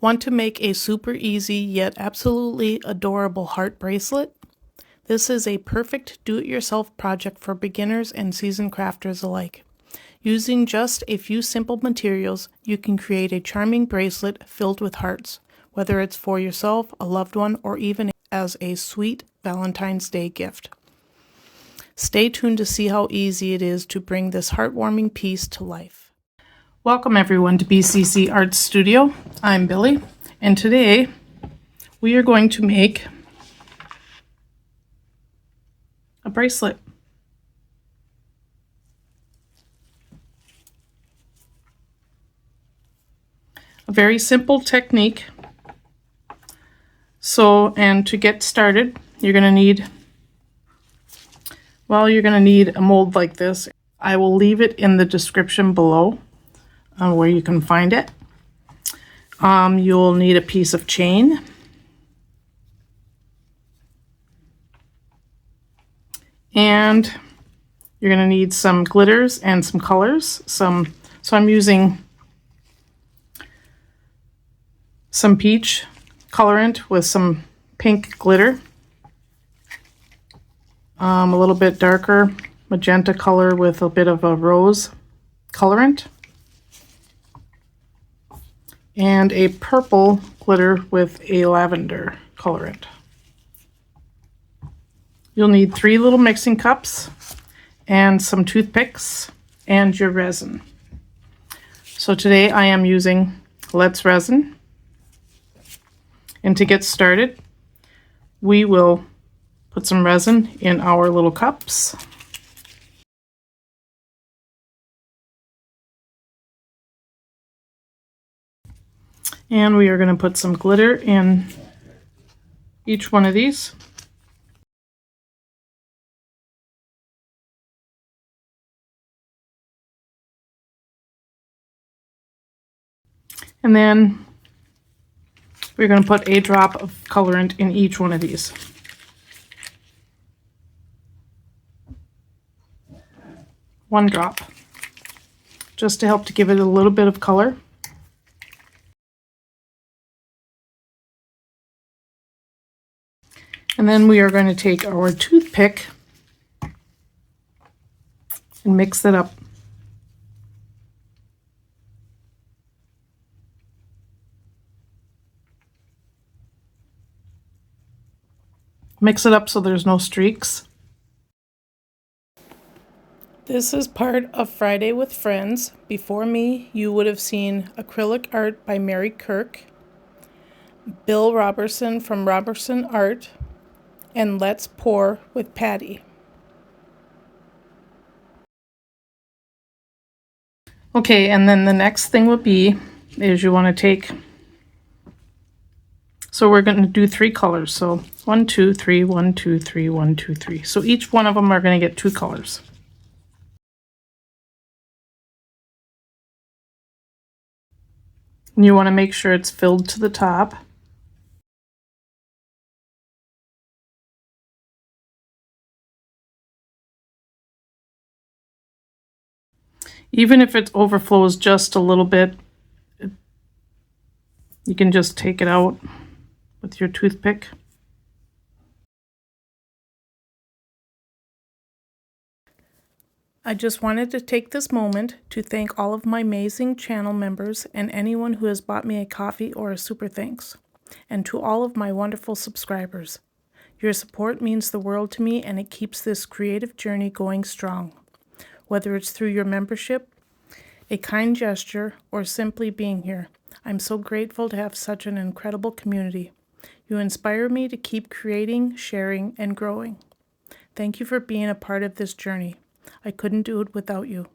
Want to make a super easy yet absolutely adorable heart bracelet? This is a perfect do-it-yourself project for beginners and seasoned crafters alike. Using just a few simple materials, you can create a charming bracelet filled with hearts, whether it's for yourself, a loved one, or even as a sweet Valentine's Day gift. Stay tuned to see how easy it is to bring this heartwarming piece to life. Welcome everyone to BCC Art Studio. I'm Billy, and today we are going to make a bracelet. A very simple technique. And to get started, you're going to need a mold like this. I will leave it in the description below where you can find it. You'll need a piece of chain, and you're going to need some glitters and some colors. So I'm using some peach colorant with some pink glitter, a little bit darker magenta color with a bit of a rose colorant, and a purple glitter with a lavender colorant. You'll need 3 little mixing cups and some toothpicks and your resin. So today I am using Let's Resin. And to get started, we will put some resin in our little cups. And we are going to put some glitter in each one of these. And then we're going to put a drop of colorant in each one of these. One drop, just to help to give it a little bit of color. And then we are going to take our toothpick and mix it up. Mix it up so there's no streaks. This is part of Friday with Friends. Before me, you would have seen acrylic art by Mary Kirk, Bill Robertson from Robertson Art, and Let's Pour with Patty. Okay, and then the next thing would be is you want to take, so we're going to do 3 colors. So 1, 2, 3, 1, 2, 3, 1, 2, 3. So each one of them are going to get 2 colors. And you want to make sure it's filled to the top. Even if it overflows just a little bit, you can just take it out with your toothpick. I just wanted to take this moment to thank all of my amazing channel members and anyone who has bought me a coffee or a super thanks. And to all of my wonderful subscribers. Your support means the world to me, and it keeps this creative journey going strong. Whether it's through your membership, a kind gesture, or simply being here, I'm so grateful to have such an incredible community. You inspire me to keep creating, sharing, and growing. Thank you for being a part of this journey. I couldn't do it without you.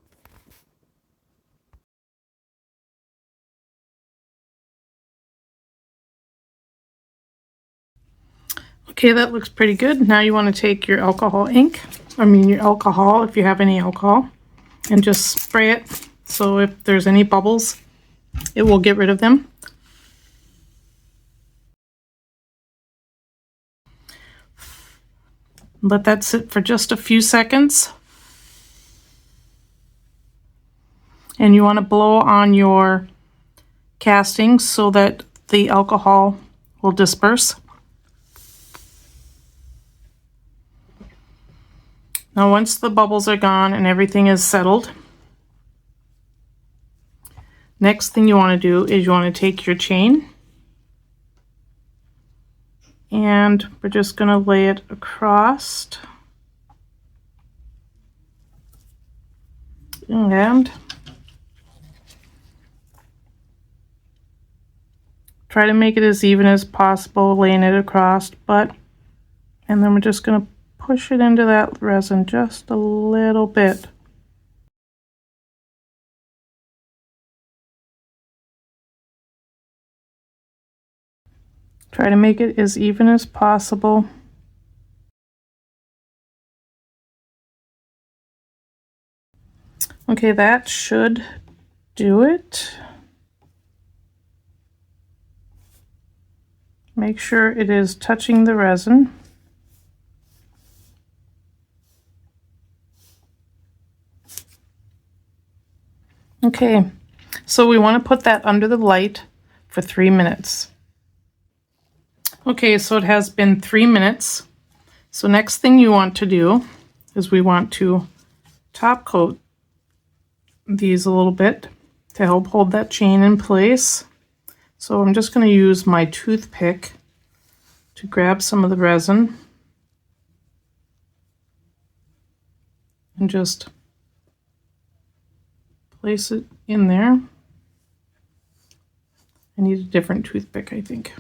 Okay, that looks pretty good. Now you want to take your alcohol ink, your alcohol, if you have any alcohol, and just spray it. So if there's any bubbles, it will get rid of them. Let that sit for just a few seconds. And you want to blow on your casting so that the alcohol will disperse. Now once the bubbles are gone and everything is settled, next thing you want to do is you want to take your chain and we're just going to lay it across and try to make it as even as possible, laying it across, and then we're just going to push it into that resin just a little bit. Try to make it as even as possible. Okay, that should do it. Make sure it is touching the resin. Okay, so we want to put that under the light for 3 minutes. Okay, so it has been 3 minutes. So next thing you want to do is we want to top coat these a little bit to help hold that chain in place. So I'm just going to use my toothpick to grab some of the resin and just place it in there. I need a different toothpick, I think.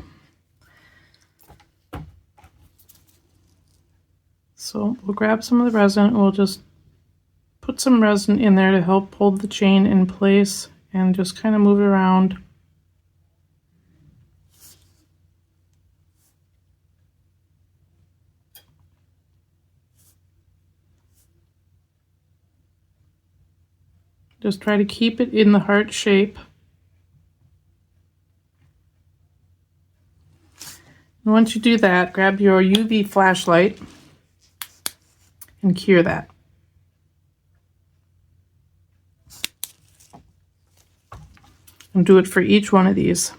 So we'll grab some of the resin and we'll just put some resin in there to help hold the chain in place and just kind of move it around. Just try to keep it in the heart shape. And once you do that, grab your UV flashlight and cure that. And do it for each one of these.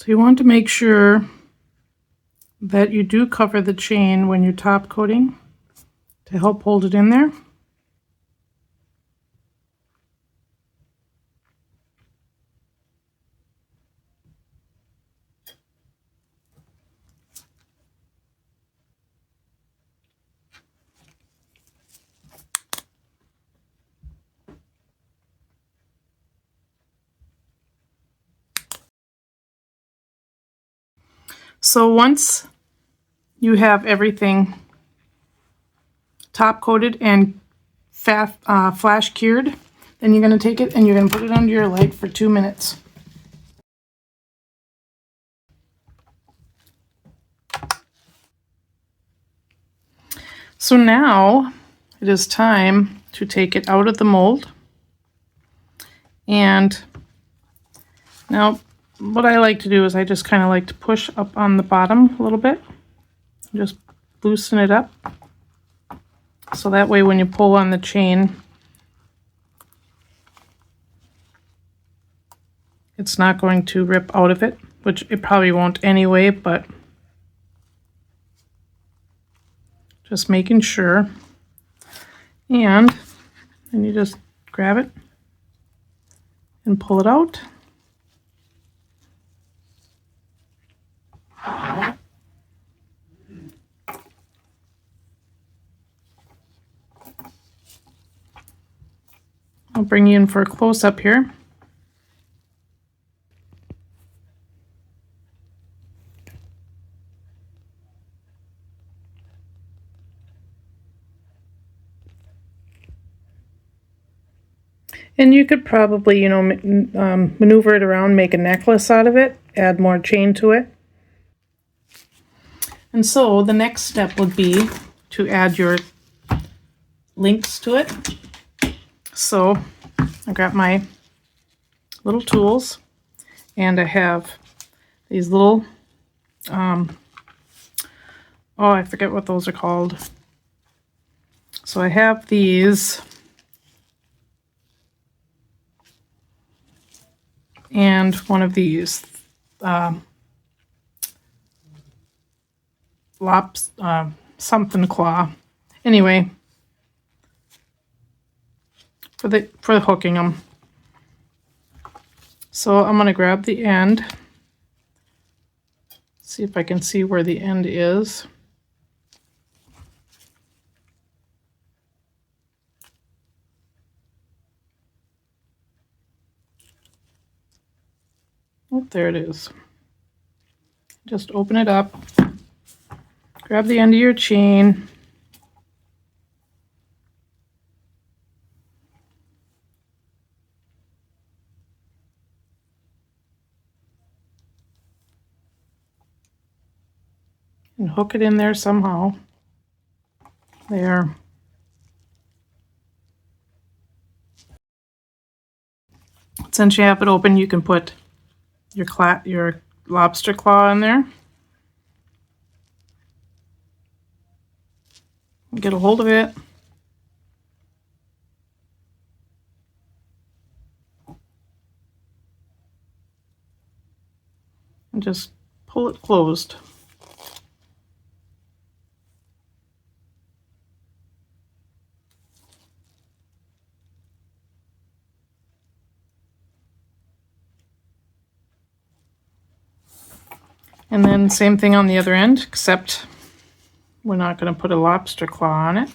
So you want to make sure that you do cover the chain when you're top coating to help hold it in there. So once you have everything top coated and flash cured. Then you're going to take it and you're going to put it under your light for 2 minutes. So now it is time to take it out of the mold. And now what I like to do is I just kind of like to push up on the bottom a little bit. Just loosen it up. So that way when you pull on the chain, it's not going to rip out of it, which it probably won't anyway, but just making sure. And then you just grab it and pull it out. I'll bring you in for a close-up here. And you could probably, maneuver it around, make a necklace out of it, add more chain to it. And so the next step would be to add your links to it. So I got my little tools, and I have these little, oh, I forget what those are called. So I have these, and one of these something claw. Anyway, for hooking them. So I'm going to grab the end. See if I can see where the end is. Oh, there it is. Just open it up. Grab the end of your chain. And hook it in there somehow. There. Since you have it open, you can put your lobster claw in there. Get a hold of it. And just pull it closed. And then same thing on the other end, except we're not going to put a lobster claw on it.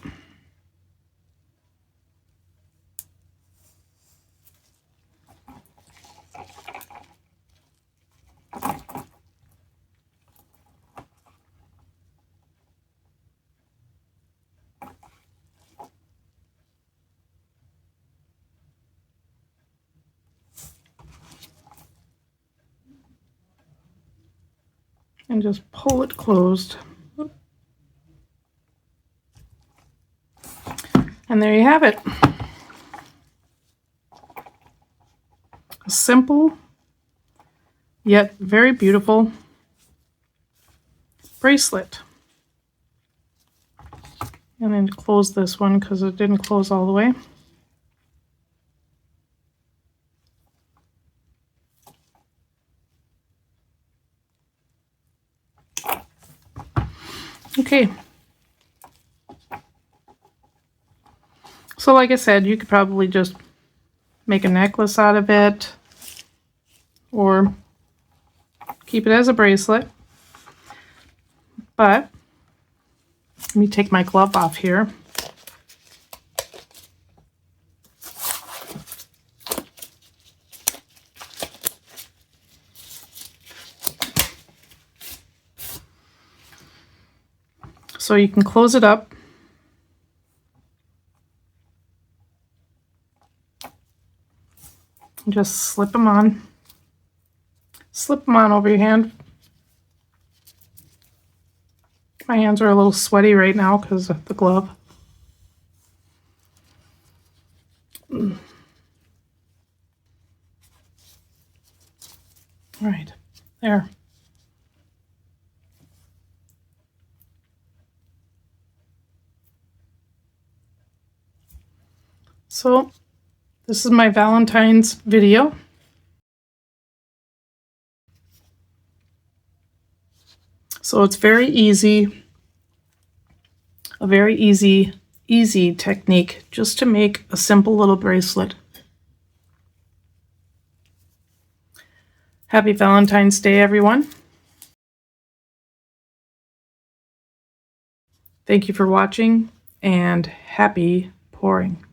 And just pull it closed. And there you have it. A simple, yet very beautiful bracelet. And then close this one because it didn't close all the way. Okay. So like I said, you could probably just make a necklace out of it or keep it as a bracelet. But let me take my glove off here. So you can close it up just slip them on. Slip them on over your hand. My hands are a little sweaty right now because of the glove. All right, there. So this is my Valentine's video. So it's very easy, a very easy technique just to make a simple little bracelet. Happy Valentine's Day, everyone. Thank you for watching, and happy pouring.